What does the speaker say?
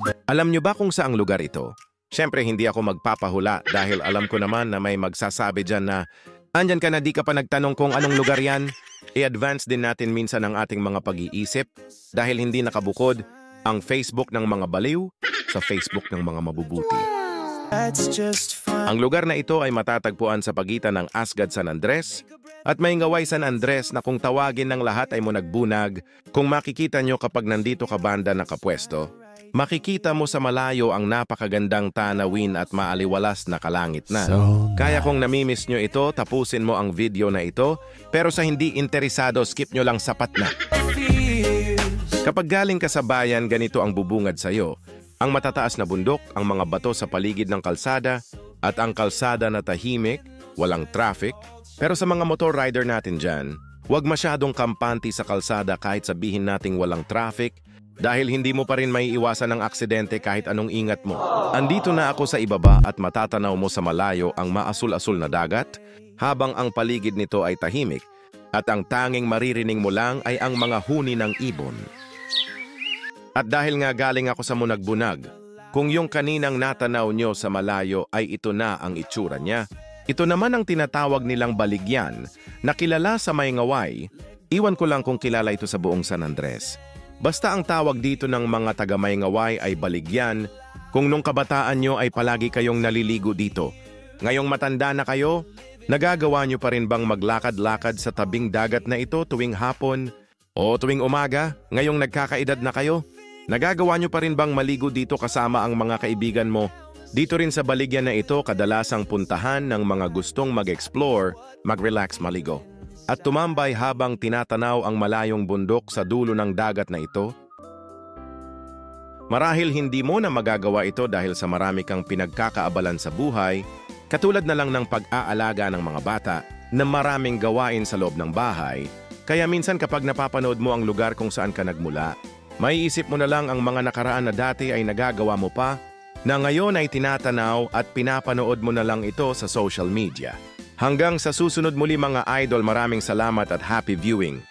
Alam nyo ba kung saang lugar ito? Siyempre, hindi ako magpapahula dahil alam ko naman na may magsasabi dyan na andyan ka na di ka pa nagtanong kung anong lugar yan. I-advance din natin minsan ang ating mga pag-iisip dahil hindi nakabukod ang Facebook ng mga baliw sa Facebook ng mga mabubuti. Ang lugar na ito ay matatagpuan sa pagitan ng Asgad San Andres at Mayngaway San Andres na kung tawagin ng lahat ay munagbunag. Kung makikita nyo kapag nandito ka banda nakapwesto, makikita mo sa malayo ang napakagandang tanawin at maaliwalas na kalangit na. Kaya kung namimiss nyo ito, tapusin mo ang video na ito, pero sa hindi interesado, skip nyo lang sapat na. Kapag galing ka sa bayan, ganito ang bubungad sa'yo. Ang matataas na bundok, ang mga bato sa paligid ng kalsada, at ang kalsada na tahimik, walang traffic. Pero sa mga motor rider natin dyan, huwag masyadong kampante sa kalsada kahit sabihin nating walang traffic, dahil hindi mo pa rin may iwasan ng aksidente kahit anong ingat mo. Andito na ako sa ibaba at matatanaw mo sa malayo ang maasul-asul na dagat, habang ang paligid nito ay tahimik, at ang tanging maririnig mo lang ay ang mga huni ng ibon. At dahil nga galing ako sa munagbunag, kung yung kaninang natanaw nyo sa malayo ay ito na ang itsura niya. Ito naman ang tinatawag nilang Baligyan, na kilala sa Mayngaway. Iwan ko lang kung kilala ito sa buong San Andres. Basta ang tawag dito ng mga taga-Mayngaway ay Baligyan, kung nung kabataan nyo ay palagi kayong naliligo dito. Ngayong matanda na kayo, nagagawa nyo pa rin bang maglakad-lakad sa tabing dagat na ito tuwing hapon o tuwing umaga? Ngayong nagkakaedad na kayo, nagagawa nyo pa rin bang maligo dito kasama ang mga kaibigan mo? Dito rin sa Baligyan na ito kadalasang puntahan ng mga gustong mag-explore, mag-relax, maligo, at tumambay habang tinatanaw ang malayong bundok sa dulo ng dagat na ito. Marahil hindi mo na magagawa ito dahil sa marami kang pinagkakaabalan sa buhay, katulad na lang ng pag-aalaga ng mga bata na maraming gawain sa loob ng bahay. Kaya minsan kapag napapanood mo ang lugar kung saan ka nagmula, may isip mo na lang ang mga nakaraan na dati ay nagagawa mo pa, na ngayon ay tinatanaw at pinapanood mo na lang ito sa social media. Hanggang sa susunod muli mga idol, maraming salamat at happy viewing.